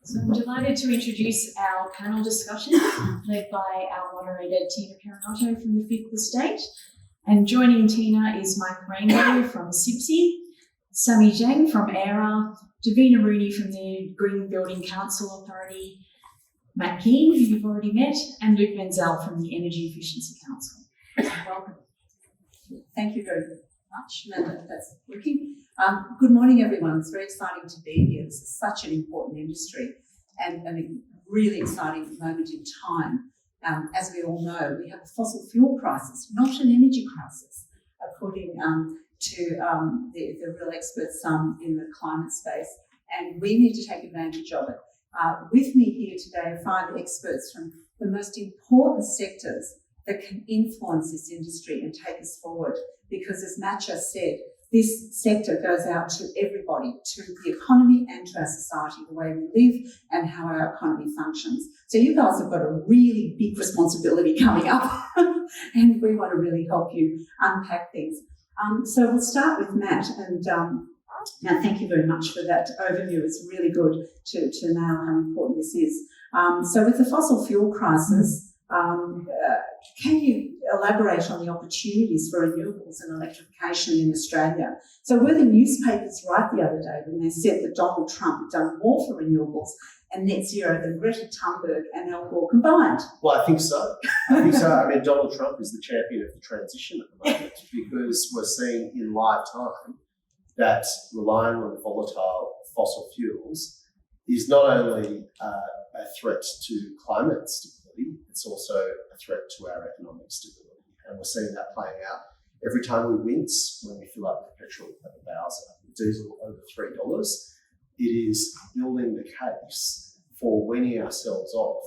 So I'm delighted to introduce our panel discussion led by our moderator Tina Perinotto from the Fifth Estate. And joining Tina is Mike Rainbow from CIPSI, Sami Zheng from AIRAH, Davina Rooney from the Green Building Council Authority, Matt Kean, who you've already met, and Luke Menzel from the Energy Efficiency Council. Welcome. Thank you very much. No, that's working. Good morning, everyone. It's very exciting to be here. This is such an important industry and a really exciting moment in time. As we all know, we have a fossil fuel crisis, not an energy crisis, according to the real experts in the climate space, and we need to take advantage of it. With me here today are 5 experts from the most important sectors that can influence this industry and take us forward, because as Matt just said, this sector goes out to everybody, to the economy and to our society, the way we live and how our economy functions. So you guys have got a really big responsibility coming up and we want to really help you unpack things. So we'll start with Matt, and Matt, thank you very much for that overview. It's really good to know how important this is. So with the fossil fuel crisis, can you elaborate on the opportunities for renewables and electrification in Australia? So were the newspapers right the other day when they said that Donald Trump had done more for renewables and net zero than Greta Thunberg and Al Gore combined? Well, I think so. I mean, Donald Trump is the champion of the transition at the moment because we're seeing in live time that relying on volatile fossil fuels is not only a threat to climate stability, it's also a threat to our economic stability. And we're seeing that playing out every time we wince when we fill up with petrol at the bowser, with diesel over $3. It is building the case for weaning ourselves off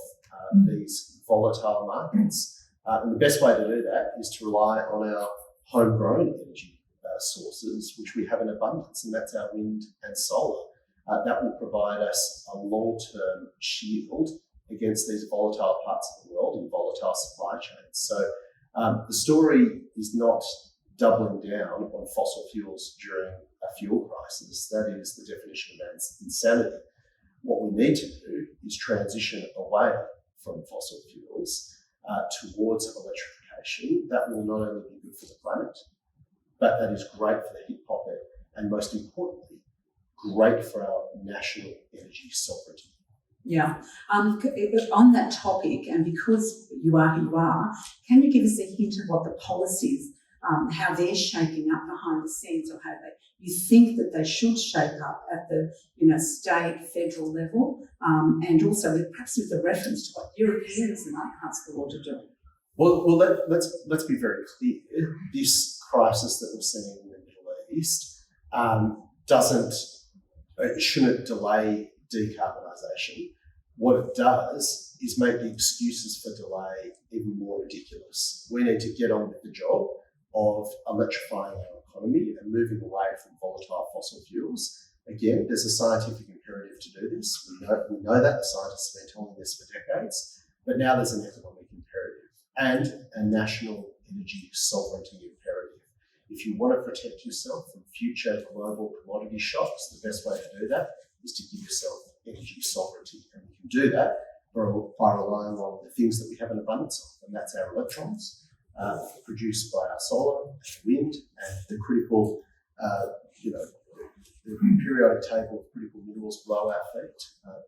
these volatile markets. And the best way to do that is to rely on our homegrown energy sources, which we have in abundance, and that's our wind and solar. That will provide us a long-term shield against these volatile parts of the world and volatile supply chains. So the story is not doubling down on fossil fuels during a fuel crisis. That is the definition of insanity. What we need to do is transition away from fossil fuels towards electrification. That will not only be good for the planet, but that is great for the hip pocket and, most importantly, great for our national energy sovereignty. Yeah. On that topic, and because you are who you are, can you give us a hint of what the policies, how they're shaping up behind the scenes, or how you think that they should shape up at the state, federal level, and also perhaps with a reference to what Europeans and other parts of the world are doing? Well, let's be very clear. This crisis that we're seeing in the Middle East shouldn't delay decarbonisation. What it does is make the excuses for delay even more ridiculous. We need to get on with the job of electrifying our economy and moving away from volatile fossil fuels. Again, there's a scientific imperative to do this. We know that. The scientists have been telling this for decades, but now there's an economic imperative and a national energy sovereignty imperative. If you want to protect yourself from future global commodity shocks, the best way to do that is to give yourself energy sovereignty. And we can do that by relying on the things that we have an abundance of, and that's our electrons, produced by our solar and wind, and the critical, the periodic table of critical minerals below our feet.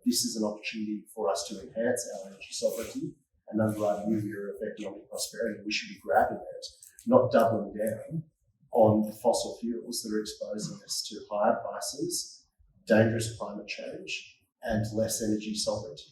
This is an opportunity for us to enhance our energy sovereignty and underwrite a new era of economic prosperity. We should be grabbing it, not doubling down on fossil fuels that are exposing us to higher prices, dangerous climate change, and less energy sovereignty.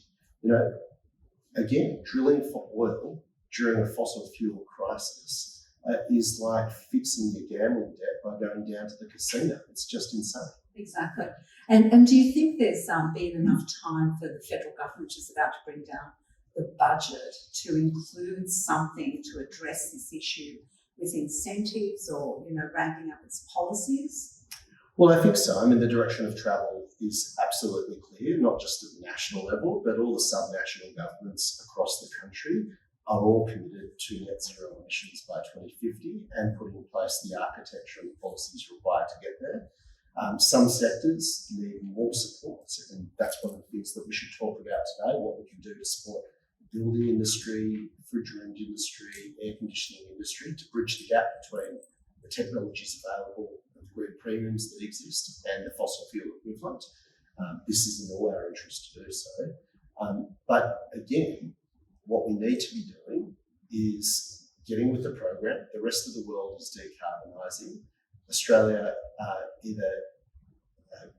Again, drilling for oil during a fossil fuel crisis is like fixing your gambling debt by going down to the casino. It's just insane. Exactly. And do you think there's been enough time for the federal government, which is about to bring down the budget, to include something to address this issue with incentives or, ramping up its policies? Well, I think so. I mean, the direction of travel is absolutely clear, not just at the national level, but all the sub-national governments across the country are all committed to net zero emissions by 2050 and putting in place the architecture and policies required to get there. Some sectors need more support, and that's one of the big things that we should talk about today, what we can do to support the building industry, refrigerant industry, air conditioning industry, to bridge the gap between the technologies available, the grid premiums that exist, and the fossil fuel equivalent. This is in all our interest to do so. But again, what we need to be doing is getting with the program. The rest of the world is decarbonising. Australia either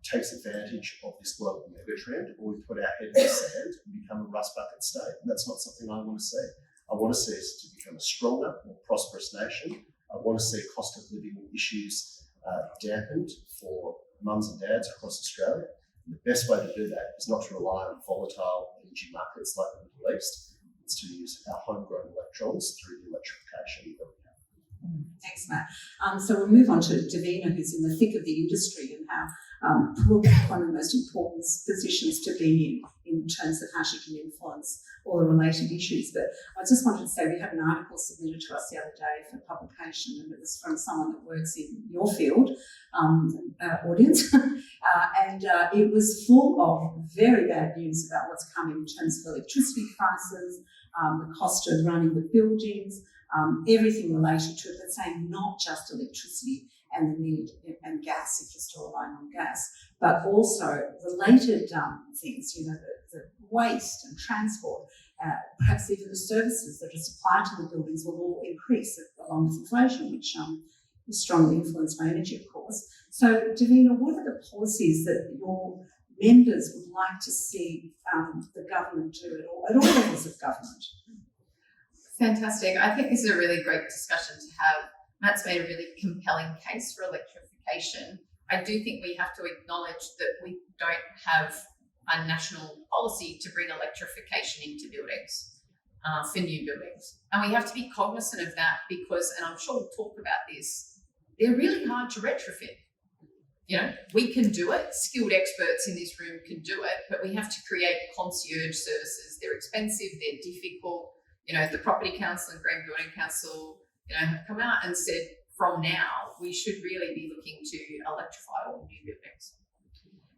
takes advantage of this global megatrend, or we put our head in the sand and become a rust bucket state. And that's not something I want to see. I want to see us to become a stronger, more prosperous nation. I want to see cost of living issues dampened for mums and dads across Australia. And the best way to do that is not to rely on volatile energy markets like the Middle East. It's to use our homegrown electrons through the electrification that we have. Thanks, Matt. So we'll move on to Davina, who's in the thick of the industry and how probably one of the most important positions to be in terms of how she can influence all the related issues. But I just wanted to say we had an article submitted to us the other day for publication, and it was from someone that works in your field, audience, and it was full of very bad news about what's coming in terms of electricity prices, the cost of running the buildings, everything related to it, but saying not just electricity and the need, and gas if you're still relying on gas, but also related things, the waste and transport, perhaps even the services that are supplied to the buildings will all increase along with inflation, which is strongly influenced by energy, of course. So, Davina, what are the policies that your members would like to see the government do at all levels of government? Fantastic. I think this is a really great discussion to have. Matt's made a really compelling case for electrification. I do think we have to acknowledge that we don't have a national policy to bring electrification into buildings, for new buildings. And we have to be cognizant of that because, and I'm sure we'll talk about this, they're really hard to retrofit. We can do it. Skilled experts in this room can do it, but we have to create concierge services. They're expensive, they're difficult. The Property Council and Green Building Council, have come out and said from now we should really be looking to electrify all new buildings.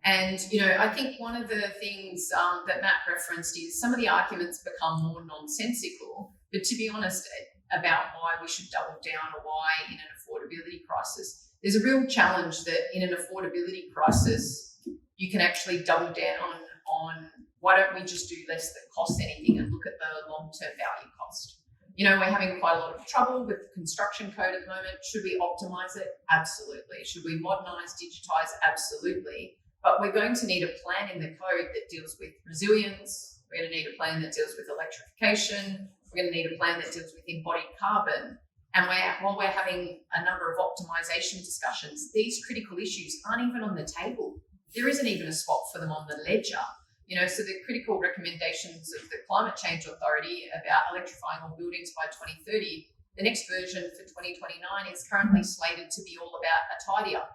And, I think one of the things that Matt referenced is some of the arguments become more nonsensical, but to be honest, about why we should double down or why in an affordability crisis, there's a real challenge that in an affordability crisis, you can actually double down on why don't we just do less that costs anything and look at the long-term value cost. We're having quite a lot of trouble with the construction code at the moment. Should we optimise it? Absolutely. Should we modernise, digitise? Absolutely. But we're going to need a plan in the code that deals with resilience. We're going to need a plan that deals with electrification. We're going to need a plan that deals with embodied carbon. And while we're having a number of optimisation discussions, these critical issues aren't even on the table. There isn't even a spot for them on the ledger. So the critical recommendations of the Climate Change Authority about electrifying all buildings by 2030, the next version for 2029 is currently slated to be all about a tidy up.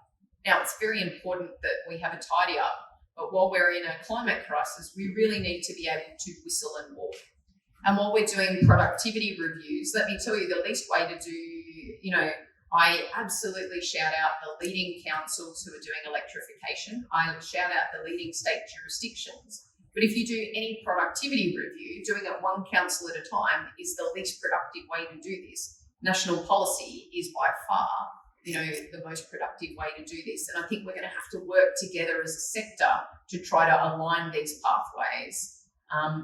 Now, it's very important that we have a tidy up, but while we're in a climate crisis, we really need to be able to whistle and walk. And while we're doing productivity reviews, let me tell you the least way to do, I absolutely shout out the leading councils who are doing electrification. I shout out the leading state jurisdictions. But if you do any productivity review, doing it one council at a time is the least productive way to do this. National policy is by far, the most productive way to do this. And I think we're going to have to work together as a sector to try to align these pathways.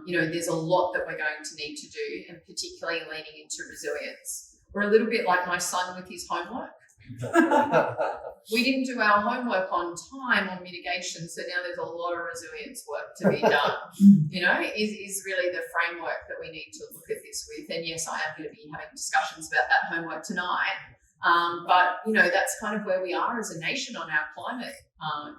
There's a lot that we're going to need to do, and particularly leaning into resilience. We're a little bit like my son with his homework. We didn't do our homework on time on mitigation, so now there's a lot of resilience work to be done. Is really the framework that we need to look at this with. And yes, I am going to be having discussions about that homework tonight. But that's kind of where we are as a nation on our climate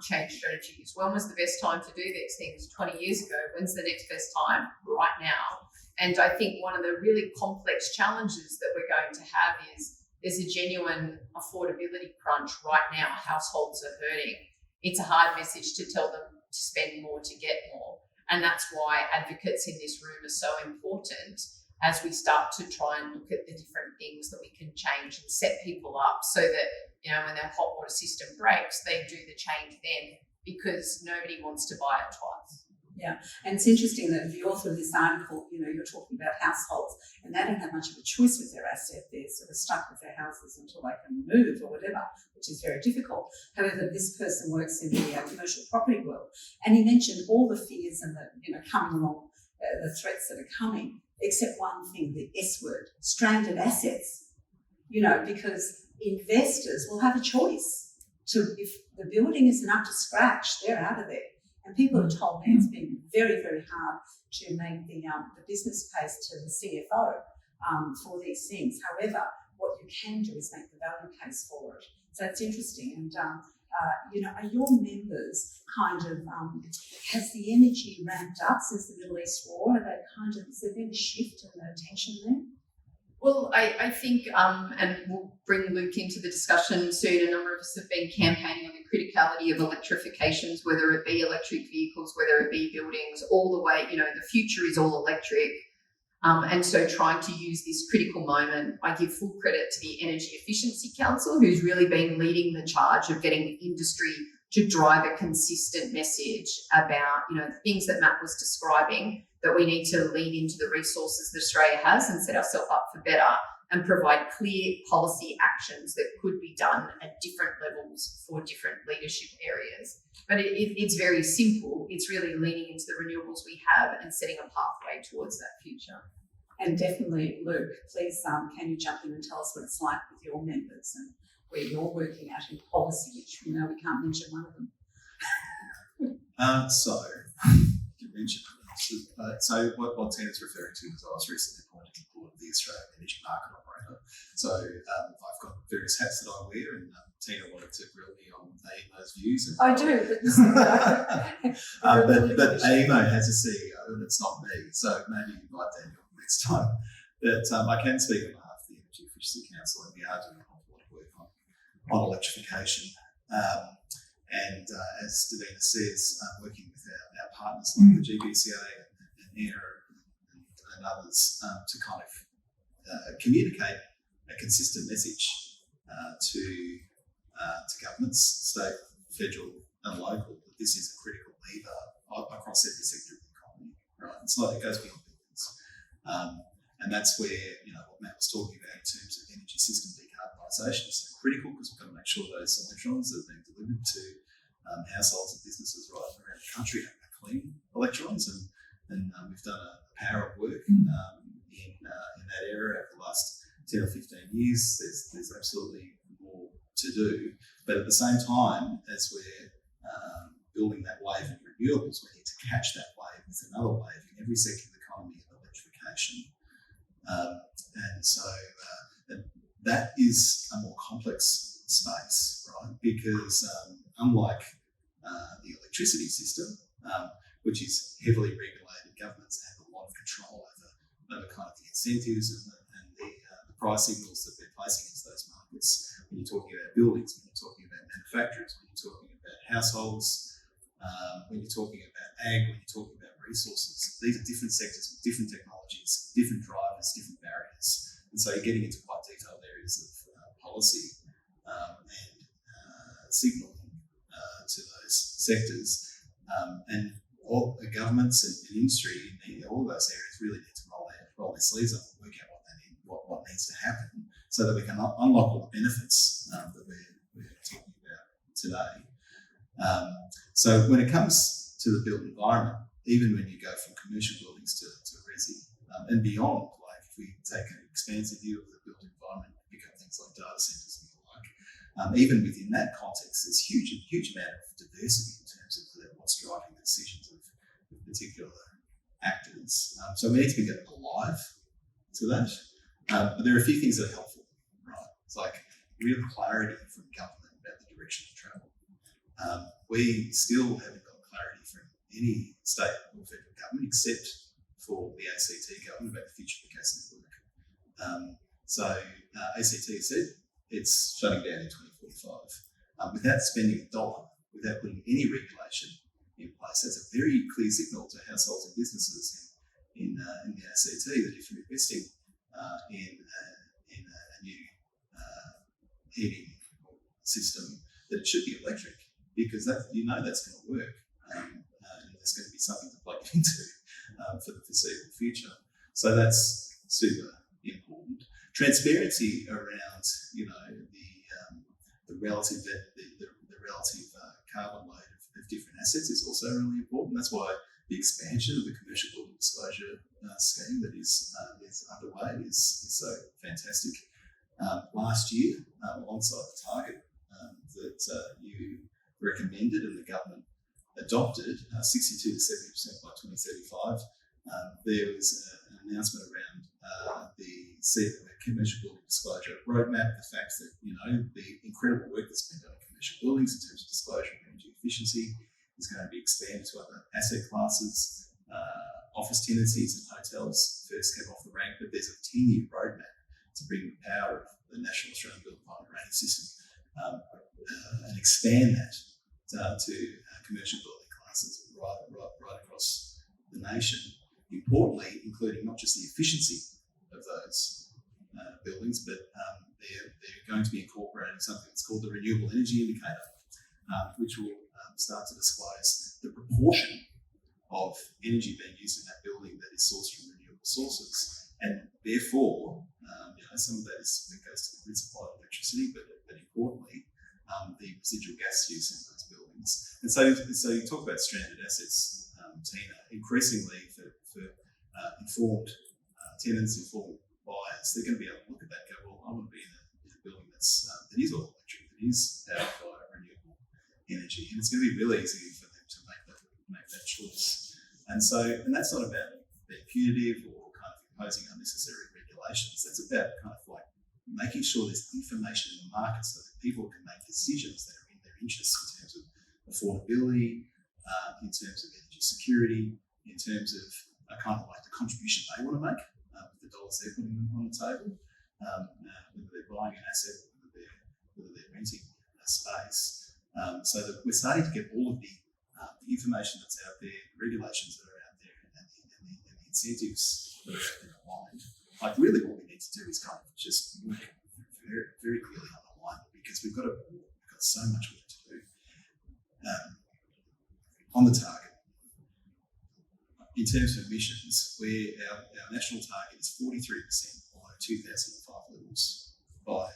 change strategies. When was the best time to do these things? 20 years ago. When's the next best time? Right now. And I think one of the really complex challenges that we're going to have is there's a genuine affordability crunch right now. Households are hurting. It's a hard message to tell them to spend more to get more. And that's why advocates in this room are so important as we start to try and look at the different things that we can change and set people up so that, when their hot water system breaks, they do the change then, because nobody wants to buy it twice. And it's interesting that the author of this article, you're talking about households, and they don't have much of a choice with their asset. They're sort of stuck with their houses until they can move or whatever, which is very difficult. However, this person works in the commercial property world, and he mentioned all the fears and the coming along, the threats that are coming, except one thing, the S word, stranded assets. Because investors will have a choice if the building isn't up to scratch, they're out of there. And people have told me it's been very, very hard to make the business case to the CFO for these things. However, what you can do is make the value case for it. So it's interesting. And, are your members has the energy ramped up since the Middle East war? Has there been a shift in the tension there? Well, I think, and we'll bring Luke into the discussion soon, a number of us have been campaigning on the criticality of electrifications, whether it be electric vehicles, whether it be buildings, all the way, the future is all electric. And so trying to use this critical moment, I give full credit to the Energy Efficiency Council, who's really been leading the charge of getting the industry to drive a consistent message about, the things that Matt was describing, that we need to lean into the resources that Australia has and set ourselves up for better and provide clear policy actions that could be done at different levels for different leadership areas. But it's very simple. It's really leaning into the renewables we have and setting a pathway towards that future. And definitely, Luke, please can you jump in and tell us what it's like with your members and where you're working out in policy, which we know we can't mention one of them. You mentioned so what Tina's referring to is I was recently appointed to the board of the Australian Energy Market Operator. So I've got various hats that I wear, and Tina wanted to grill me on AEMO's views. I do, but this but AEMO has a CEO, and it's not me. So maybe invite Daniel next time. But I can speak on behalf of the Energy Efficiency Council, and we are doing a lot of work on electrification. And as Davina says, working with our partners like the GBCA and AIRAH and others to kind of communicate a consistent message to governments, state, federal and local, that this is a critical lever across every sector of the economy. Right? It's not, it goes beyond buildings. And that's where, what Matt was talking about in terms of energy system decarbonisation is so critical, because we've got to make sure those electrons that are being delivered to households and businesses right around the country are clean electrons. And we've done a power of work in that area over the last 10 or 15 years. There's absolutely more to do. But at the same time, as we're building that wave of renewables, we need to catch that wave with another wave in every sector of the economy of electrification. And so that is a more complex space, right? Because unlike the electricity system, which is heavily regulated, governments have a lot of control over kind of the incentives and the price signals that they're placing into those markets. When you're talking about buildings, when you're talking about manufacturers, when you're talking about households, when you're talking about ag, when you're talking about resources, these are different sectors with different technologies, different drivers, different barriers. And so you're getting into quite detailed areas of policy and signalling to those sectors. And all the governments and industry in all of those areas really need to roll their sleeves up and work out what needs to happen, so that we can unlock all the benefits that we're talking about today. So when it comes to the built environment, even when you go from commercial buildings to resi and beyond, like if we take an expansive view of the built environment, pick up things like data centres and the like, even within that context, there's a huge amount of diversity in terms of what's driving the decisions of particular actors. So we need to be alive to that. But there are a few things that are helpful, right? It's like real clarity from government about the direction of travel. We still haven't got clarity from any state or federal government except for the ACT government about the future-facing work. So ACT has said it's shutting down in 2045 without spending a dollar, without putting any regulation in place. That's a very clear signal to households and businesses in the ACT that if you're investing in a new heating system, that it should be electric, because that's going to work in the there's going to be something to plug into for the foreseeable future. So that's super important. Transparency around, the relative carbon load of different assets is also really important. That's why the expansion of the commercial building disclosure scheme that is underway is so fantastic. Last year, alongside the target that you recommended and the government adopted, 62 to 70% by 2035, there was an announcement around the commercial building disclosure roadmap, the fact that, the incredible work that's been done in commercial buildings in terms of disclosure and energy efficiency is going to be expanded to other asset classes. Office tenancies and hotels first came off the rank, but there's a 10-year roadmap to bring the power of the National Australian Built Environment Rating System and expand that to commercial building classes right across the nation. Importantly, including not just the efficiency of those buildings, but they're going to be incorporating something that's called the Renewable Energy Indicator, which will start to disclose the proportion of energy being used in that building that is sourced from renewable sources. And therefore, some of that goes to the grid supply of electricity, but importantly, the residual gas use in those buildings. And so you talk about stranded assets, Tina, increasingly for informed tenants, informed buyers, they're going to be able to look at that and go, well, I want to be in a building that is all electric, that is powered by renewable energy, and it's going to be really easy for them to make that choice. And that's not about being punitive or kind of imposing unnecessary regulations. That's about kind of like making sure there's information in the market so that people can make decisions that are in their interests in terms of affordability, in terms of energy security, in terms of kind of like the contribution they want to make with the dollars they're putting on the table, whether they're buying an asset, whether they're renting a space. So that we're starting to get all of the information that's out there, the regulations that are out there, and the incentives that are out there aligned. Like really what we need to do is kind of just work very, very clearly on the line, because we've got so much work to do. On the target, in terms of emissions, where our national target is 43% below 2005 levels by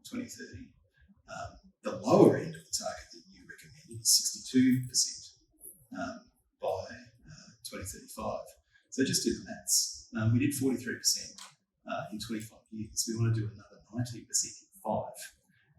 2030. The lower end of the target that you recommended is 62% by 2035. So just do the maths. We did 43% in 25 years. We want to do another 19% in 5.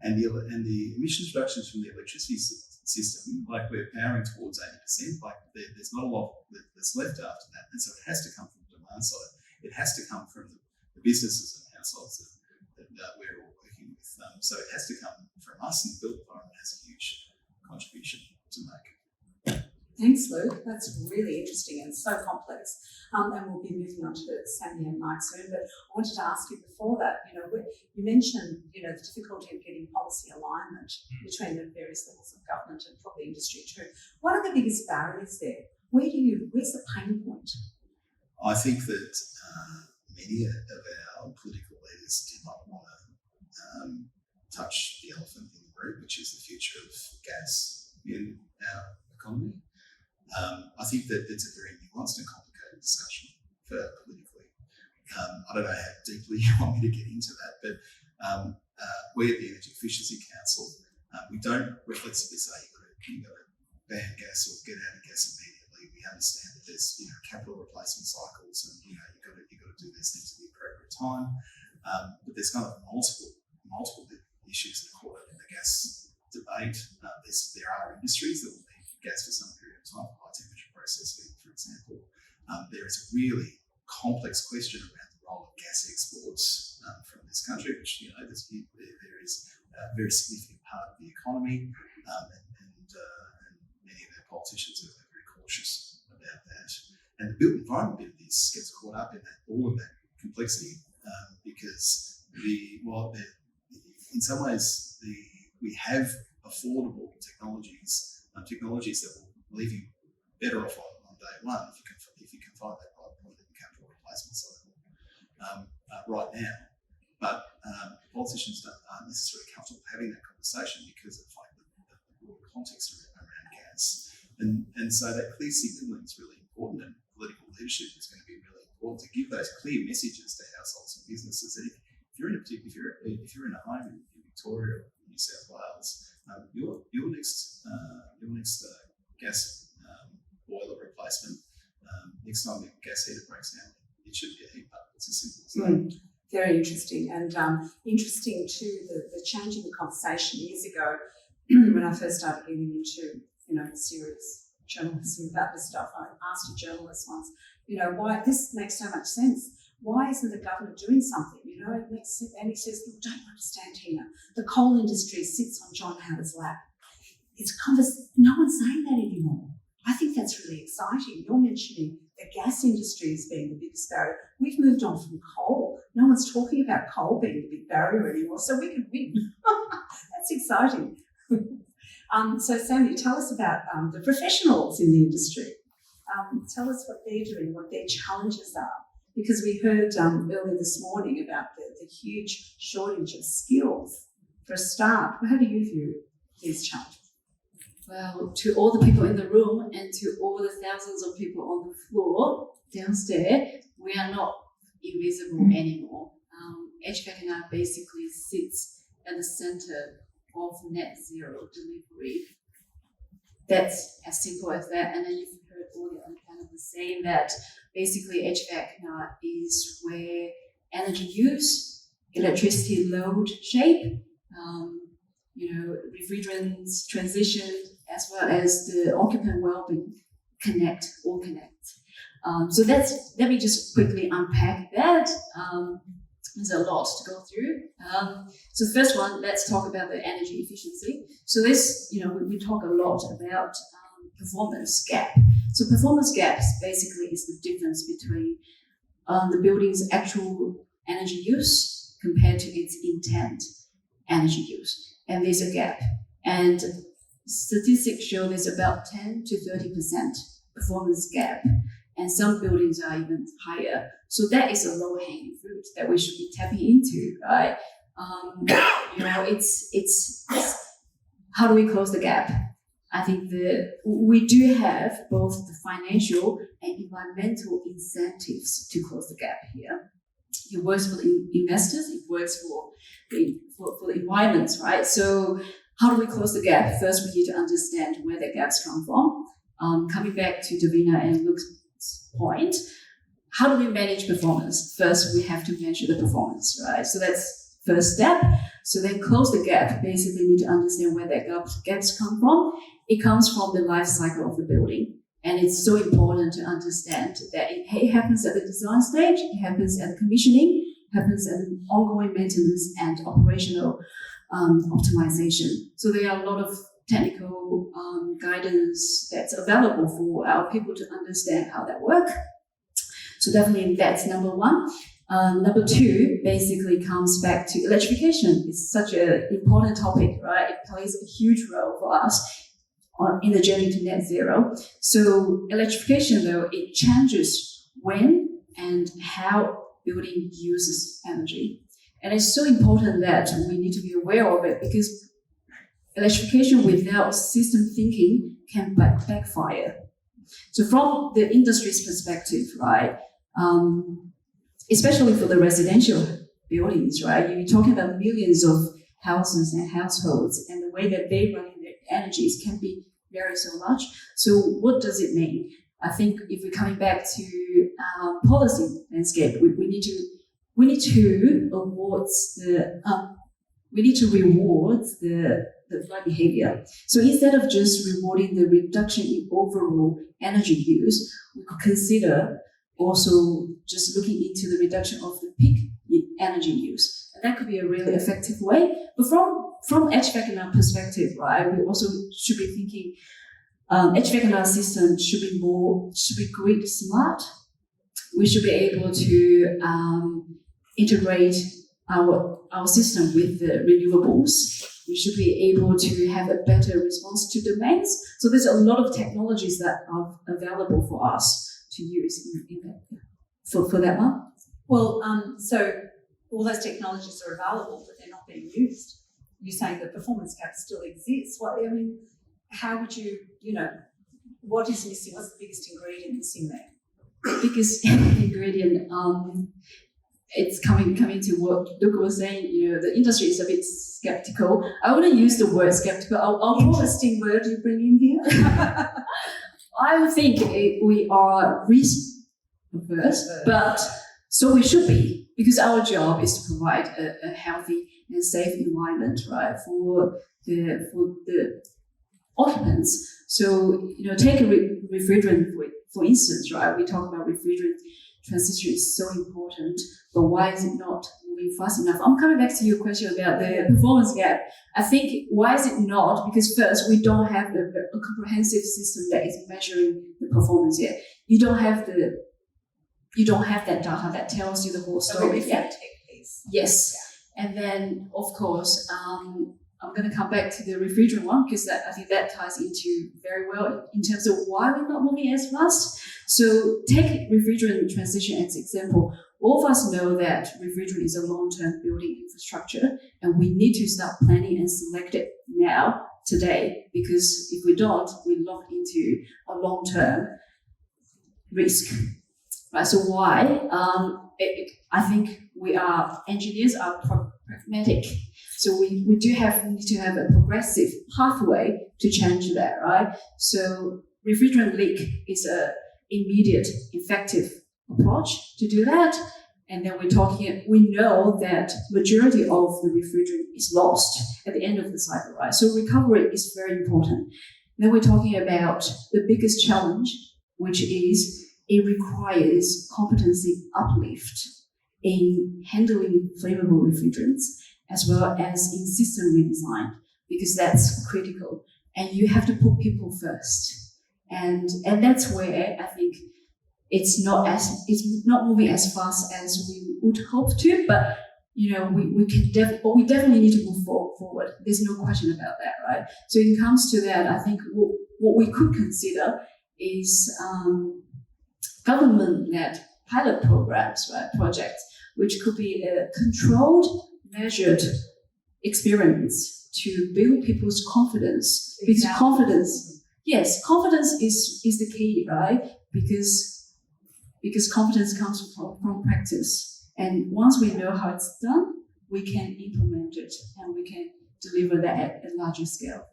And the emissions reductions from the electricity system, like we're powering towards 80%, like there's not a lot that's left after that. And so it has to come from the demand side. It has to come from the businesses and households that we're all working with. So it has to come from us, and the built environment has a huge contribution to make. Thanks, Luke. That's really interesting and so complex. And we'll be moving on to Sami and Mike soon. But I wanted to ask you before that, you mentioned, the difficulty of getting policy alignment between the various levels of government and probably industry too. What are the biggest barriers there? Where's the pain point? I think that many of our political leaders did not want to touch the elephant in the room, which is the future of gas in our economy. I think that it's a very nuanced and complicated discussion politically. I don't know how deeply you want me to get into that, but we at the Energy Efficiency Council, we don't reflexively say you've got to ban gas or get out of gas immediately. We understand that there's capital replacement cycles, and you've got to do these things at the appropriate time. But there's kind of multiple issues that are caught up in the gas debate. There are industries that will need gas for some period of time, high temperature processing, for example. There is a really complex question around the role of gas exports from this country, which there is a very significant part of the economy, and many of our politicians are very cautious about that. And the built environment bit of this gets caught up in all of that complexity because in some ways we have affordable technologies that will leave you better off on day one if you can find that right point in the capital replacement cycle right now. But politicians aren't necessarily comfortable having that conversation because of the broader context around gas. And so that clear signalling leadership is going to be really important to give those clear messages to households and businesses. And if you're in a home in Victoria or New South Wales, your next gas boiler replacement, next time the gas heater breaks down, it should be a heat pump. It's as simple as that. Very interesting, and interesting too the change in the conversation years ago when I first started getting into serious journalism about this stuff. I asked a journalist once, why this makes so much sense. Why isn't the government doing something? And he says, look, don't understand, Tina. The coal industry sits on John Howard's lap. No one's saying that anymore. I think that's really exciting. You're mentioning the gas industry as being the biggest barrier. We've moved on from coal. No one's talking about coal being the big barrier anymore, so we can win. That's exciting. So, Sami, tell us about the professionals in the industry. Tell us what they're doing, what their challenges are, because we heard earlier this morning about the huge shortage of skills. For a start, how do you view these challenges? Well, to all the people in the room and to all the thousands of people on the floor downstairs, we are not invisible anymore. HVAC&R basically sits at the center of net zero delivery. That's as simple as that. And then you've heard all the other panelists saying that basically HVAC&R is where energy use, electricity load shape, refrigerants transition, as well as the occupant well-being connect. So let me just quickly unpack that. There's a lot to go through. So the first one, let's talk about the energy efficiency. So this, we talk a lot about performance gap. So performance gaps basically is the difference between the building's actual energy use compared to its intent energy use. And there's a gap. And statistics show there's about 10 to 30% performance gap. And some buildings are even higher. So that is a low-hanging fruit that we should be tapping into, right? It's how do we close the gap? I think we do have both the financial and environmental incentives to close the gap here. It works for the investors, it works for the environment, right? So how do we close the gap? First, we need to understand where the gaps come from. Coming back to Davina and Luke's point, how do we manage performance? First, we have to measure the performance, right? So that's first step. So then close the gap. Basically, need to understand where that gaps come from. It comes from the life cycle of the building. And it's so important to understand that it happens at the design stage, it happens at the commissioning, it happens at the ongoing maintenance and operational optimization. So there are a lot of technical guidance that's available for our people to understand how that works. So definitely that's number one. Number two basically comes back to electrification. It's such an important topic, right? It plays a huge role for us in the journey to net zero. So electrification, though, it changes when and how building uses energy. And it's so important that we need to be aware of it, because electrification without system thinking can backfire. So from the industry's perspective, right, especially for the residential buildings, right, you're talking about millions of houses and households, and the way that they run their energies can be vary so much. So what does it mean? I think if we're coming back to policy landscape, we need to reward the right behavior. So instead of just rewarding the reduction in overall energy use, we could consider also just looking into the reduction of the peak energy use. And that could be a really effective way. But from HVAC&R perspective, right, we also should be thinking HVAC&R system should be grid smart. We should be able to integrate our system with the renewables. We should be able to have a better response to demands. So there's a lot of technologies that are available for us to use for that one. Well, so all those technologies are available, but they're not being used. You're saying the performance gap still exists. How would you, what is missing? What's the biggest ingredient missing there? biggest ingredient. It's coming to what Luke was saying. The industry is a bit skeptical. I wouldn't use the word skeptical. I'll Interesting word you bring in here. I would think we are risk averse, but so we should be, because our job is to provide a healthy and safe environment, right, for the occupants. So take a refrigerant for instance, right? We talk about refrigerant transition is so important, but why is it not moving fast enough? I'm coming back to your question about the performance gap. I think why is it not? Because first, we don't have a comprehensive system that is measuring the performance yet. You don't have that data that tells you the whole story yet. Yes. And then, of course, I'm going to come back to the refrigerant one because I think that ties into very well in terms of why we're not moving as fast. So take refrigerant transition as an example. All of us know that refrigerant is a long-term building infrastructure, and we need to start planning and select it now, today, because if we don't, we're locked into a long-term risk. Right? So why? I think engineers are pragmatic. So we need to have a progressive pathway to change that, right? So refrigerant leak is a immediate, effective approach to do that. And then we know that majority of the refrigerant is lost at the end of the cycle, right? So recovery is very important. Then we're talking about the biggest challenge, which is it requires competency uplift in handling flammable refrigerants, as well as in system redesign, because that's critical. And you have to put people first. And that's where I think it's not moving as fast as we would hope to, but we definitely need to move forward. There's no question about that, right? So when it comes to that, I think what we could consider is government-led pilot programs, right, projects, which could be a controlled, measured experiments to build people's confidence. Because confidence is the key, right? Because confidence comes from practice. And once we know how it's done, we can implement it and we can deliver that at a larger scale.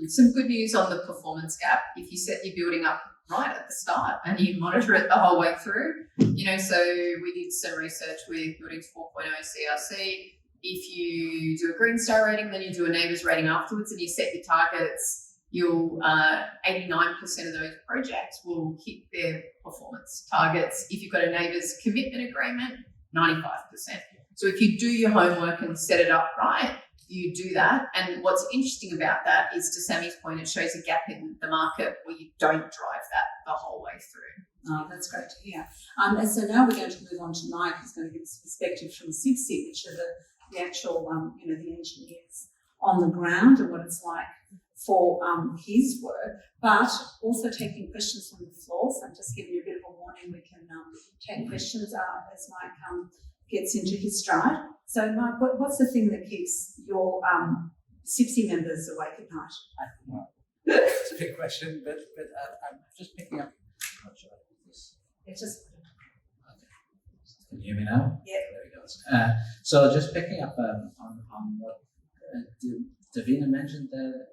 Some good news on the performance gap. If you set your building up right at the start and you monitor it the whole way through, so we did some research with Buildings 4.0 CRC. If you do a Green Star rating, then you do a neighbours rating afterwards and you set your targets, 89% of those projects will hit their performance targets. If you've got a neighbours commitment agreement, 95%. So if you do your homework and set it up right, you do that. And what's interesting about that is, to Sami's point, it shows a gap in the market where you don't drive that the whole way through. Oh, that's great to hear. And so now we're going to move on to Mike, who's going to give us a perspective from CIBSI, which are the actual, the engineers on the ground and what it's like for his work, but also taking questions from the floor. So I'm just giving you a bit of a warning. We can take questions as Mike gets into his stride. So, Mike, what's the thing that keeps your CIBSI members awake at night? It's a big question, but I'm just picking up. I'm not sure this. It's just. Okay. Can you hear me now? Yeah. There we go. So just picking up on what Davina mentioned there,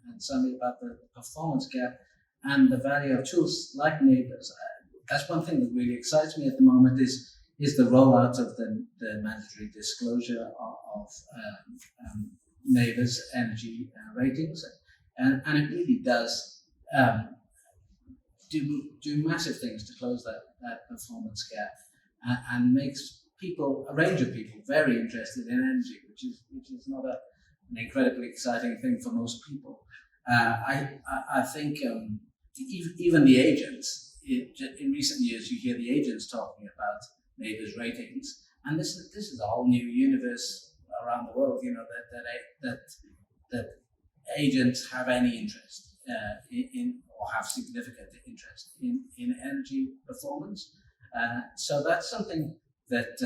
and Sami, about the performance gap and the value of tools like neighbours. That's one thing that really excites me at the moment is the rollout of the mandatory disclosure of neighbours' energy ratings, and it really does do massive things to close that performance gap, and makes a range of people very interested in energy, which is not an incredibly exciting thing for most people. I think even the agents, in recent years, you hear the agents talking about neighbours' ratings, and this is a whole new universe around the world. That agents have any interest in or have significant interest in energy performance. So that's something that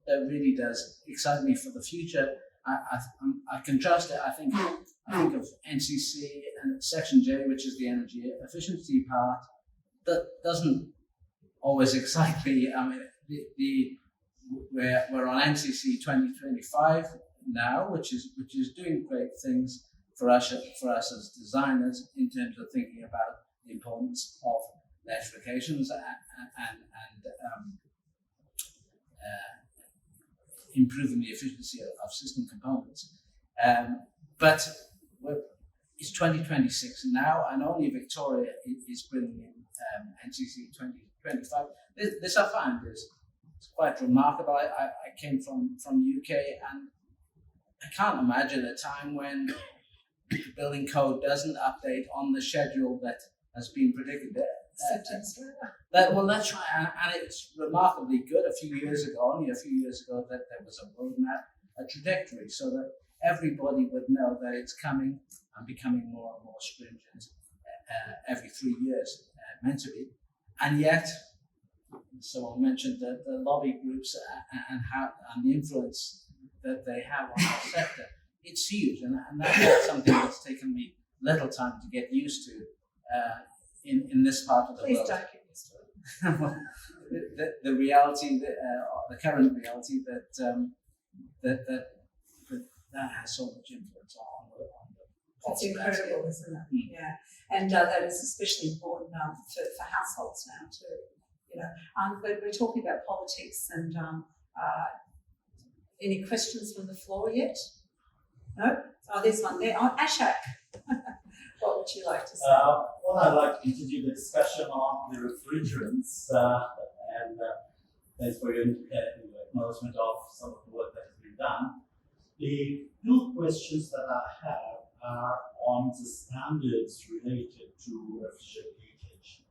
really does excite me for the future. I contrast it. I think of NCC and Section J, which is the energy efficiency part, that doesn't always excite me. I mean, we're on NCC 2025 now, which is doing great things for us as designers in terms of thinking about the importance of electrifications and improving the efficiency of system components. But it's 2026 now, and only Victoria is bringing in NCC 2025. This I find is quite remarkable. I came from the UK, and I can't imagine a time when the building code doesn't update on the schedule that has been predicted there. Well, that's right, and it's remarkably good. Only a few years ago, that there was a roadmap, a trajectory, so that everybody would know that it's coming and becoming more and more stringent every 3 years, meant to be. And yet, someone mentioned the lobby groups and the influence that they have on our sector. It's huge, and that's something that's taken me little time to get used to in this part of the Please world. don't get used to it. the reality, the current reality that has so much influence on the It's incredible, isn't it? Yeah, and that is especially important for households now too. You know, but we're talking about politics, and any questions from the floor yet? No? Oh, there's one there. Oh, Ashak, what would you like to say? Well, I'd like to continue the discussion on the refrigerants, and thanks for your acknowledgement of some of the work that has been done. The two questions that I have are on the standards related to refrigerant leakage.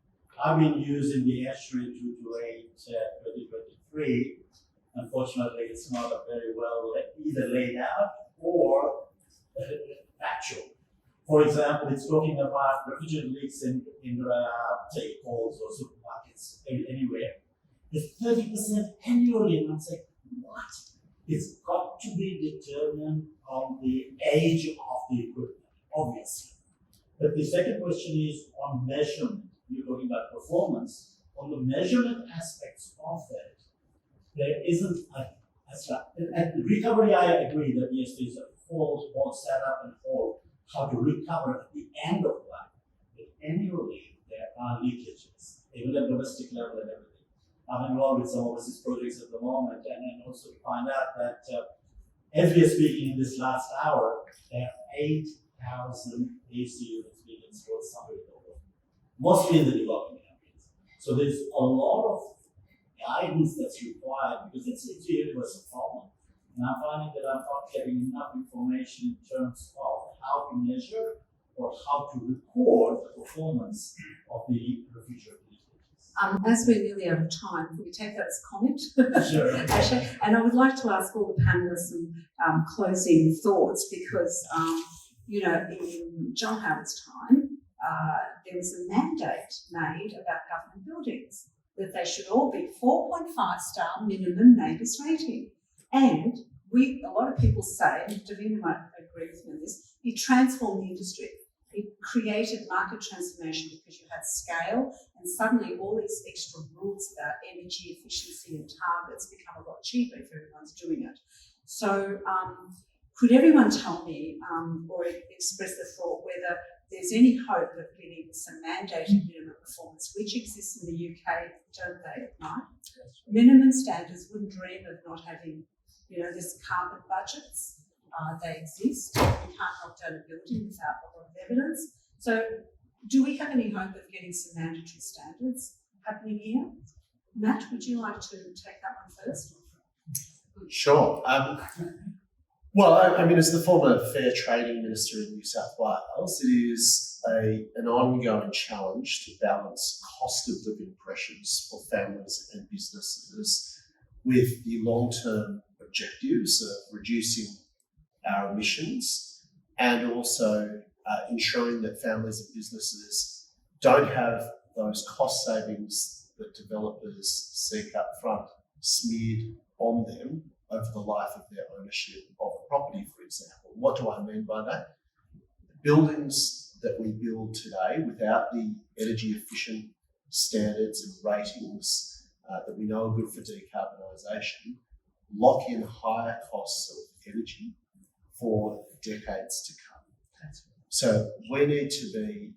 I've been using the ASHRAE 228 2023. Unfortunately, it's not a very well either laid out or actual. For example, it's talking about refrigerant leaks in say, malls or supermarkets, anywhere. It's 30% annually, and I'm saying, what? It's got to be determined on the age of the equipment, obviously. But the second question is on measurement. You're talking about performance. On the measurement aspects of that, there isn't and recovery, I agree that yes, there's a whole setup and whole how to recover at the end of life. But annually, there are leakages, even at domestic level and everything. I'm involved with some overseas projects at the moment, and also to find out that as we are speaking in this last hour, there are 8,000 AC units being installed somewhere in the world, mostly in the developing countries. So there's a lot of guidance that's required because it's a universal problem. And I'm finding that I'm not getting enough information in terms of how to measure or how to record the performance of the refrigerant leakages. As we're nearly out of time, can we take that as a comment? Sure. Asha? And I would like to ask all the panelists some closing thoughts because, you know, in John Howard's time, there was a mandate made about government buildings that they should all be 4.5-star minimum NABERS rating. And a lot of people say, and Davina might agree with me on this, it transformed the industry. It created market transformation because you had scale, and suddenly all these extra rules about energy efficiency and targets become a lot cheaper if everyone's doing it. So could everyone tell me or express the thought whether there's any hope of getting some mandated minimum performance, which exists in the UK, don't they, at night? Minimum standards, wouldn't dream of not having, you know, this carbon budgets. They exist. You can't knock down a building without a lot of evidence. So do we have any hope of getting some mandatory standards happening here? Matt, would you like to take that one first? Sure. Well, I mean, as the former Fair Trading Minister in New South Wales, it is an ongoing challenge to balance cost of living pressures for families and businesses with the long-term objectives of reducing our emissions and also ensuring that families and businesses don't have those cost savings that developers seek up front smeared on them over the life of their ownership of a property, for example. What do I mean by that? The buildings that we build today without the energy efficient standards and ratings that we know are good for decarbonisation lock in higher costs of energy for decades to come. So we need to be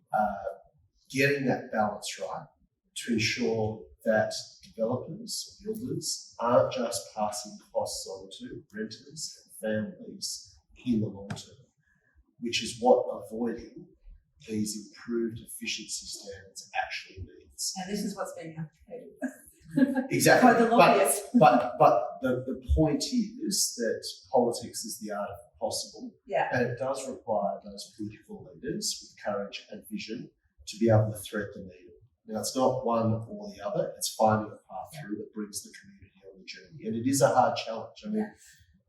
getting that balance right to ensure that developers or builders aren't just passing costs on to renters and families in the long term, which is what avoiding these improved efficiency standards actually means. And this is what's being advocated. Exactly. By the lobbyists. But the point is that politics is the art of the possible. Yeah. And it does require those political leaders with courage and vision to be able to thread the needle. Now, it's not one or the other, it's finding a path through that brings the community on the journey. And it is a hard challenge. I mean,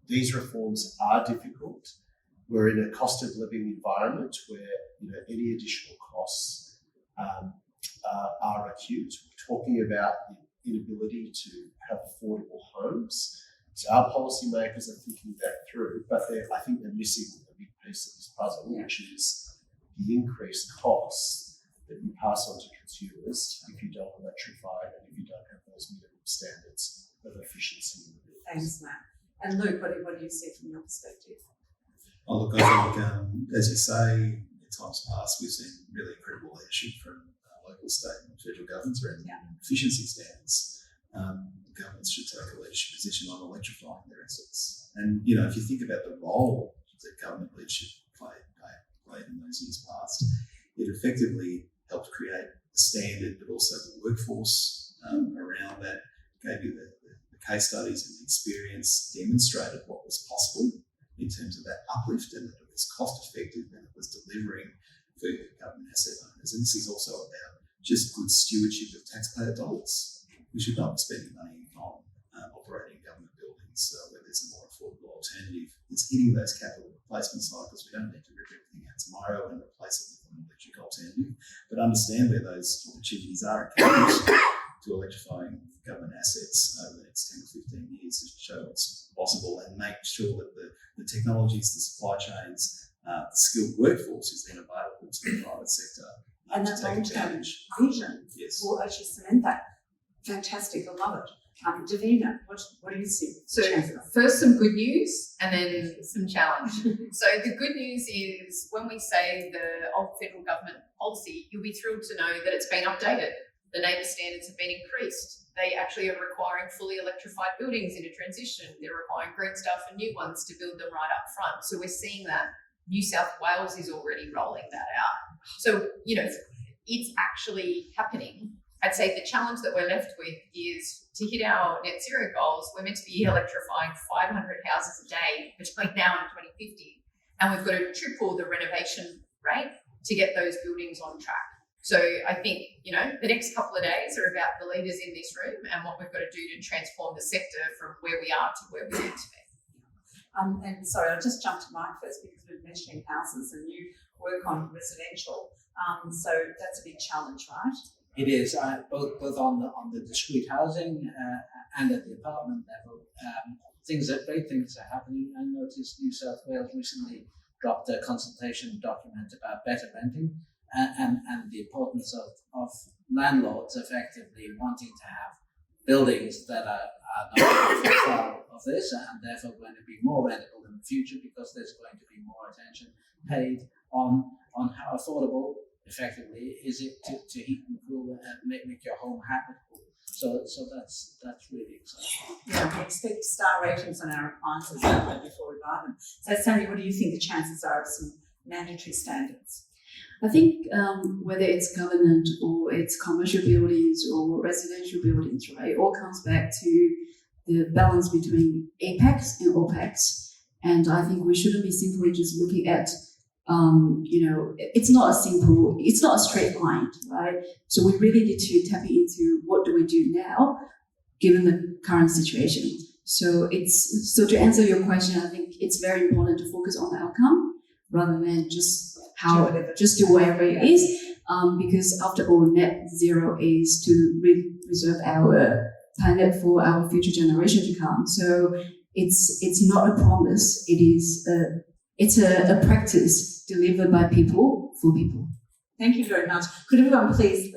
these reforms are difficult. We're in a cost of living environment where any additional costs are acute. We're talking about the inability to have affordable homes. So our policymakers are thinking that through, but I think they're missing a big piece of this puzzle, which is the increased costs that you pass on to consumers if you don't electrify and if you don't have those minimum standards of efficiency. Thanks, Matt. And Luke, what do you see from your perspective? Oh, look, I think, as you say, in times past, we've seen really incredible leadership from local, state and federal governments around efficiency standards. Governments should take a leadership position on electrifying their assets. And, if you think about the role that government leadership played in those years past, it effectively helped create the standard, but also the workforce around that, gave you the case studies and the experience demonstrated what was possible in terms of that uplift, and that it was cost effective and it was delivering for government asset owners. And this is also about just good stewardship of taxpayer dollars. We should not be spending money on operating government buildings where there's a more affordable alternative. It's hitting those capital replacement cycles. We don't need to rip everything out tomorrow and replace it with an electric alternative, but understand where those opportunities are to electrifying government assets over the next 10 or 15 years to show what's possible and make sure that the technologies, the supply chains, the skilled workforce is then available to the private sector. And that long-term vision will actually cement that. Fantastic, I love it. Davina, what do you see? So first some good news and then some challenge. So the good news is when we say the old federal government policy, you'll be thrilled to know that it's been updated. The NABER standards have been increased. They actually are requiring fully electrified buildings in a transition. They're requiring green stuff and new ones to build them right up front. So we're seeing that. New South Wales is already rolling that out. So, it's actually happening. I'd say the challenge that we're left with is to hit our net zero goals, we're meant to be electrifying 500 houses a day between now and 2050. And we've got to triple the renovation rate to get those buildings on track. So I think, the next couple of days are about the leaders in this room and what we've got to do to transform the sector from where we are to where we need to be. And sorry, I'll just jump to Mike first because we're mentioning houses and you work on residential. So that's a big challenge, right? It is both on the discrete housing and at the apartment level. Great things are happening. I noticed New South Wales recently dropped a consultation document about better renting and the importance of landlords effectively wanting to have buildings that are not full of this and therefore going to be more rentable in the future because there's going to be more attention paid on how affordable effectively is it to heat and cool and make your home habitable. So that's really exciting. Yeah, we expect star ratings on our appliances before we buy them. So Sami, what do you think the chances are of some mandatory standards? I think whether it's government or it's commercial buildings or residential buildings, right, it all comes back to the balance between APEX and OPEX. And I think we shouldn't be simply just looking at, it's not a straight line, right? So we really need to tap into what do we do now, given the current situation. So to answer your question, I think it's very important to focus on the outcome rather than just do whatever it is, because after all, net zero is to preserve our planet for our future generation to come. So it's not a promise; it's a practice delivered by people for people. Thank you very much. Could everyone please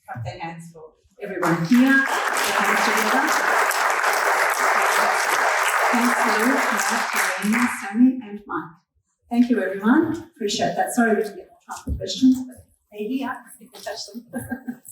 clap their hands for everyone here. Thanks together. Thanks to Luke, Matt, Davina, Sami, and Mike. Thank you, everyone. Appreciate that. Sorry we didn't get more time for questions, but they're here. You can touch them.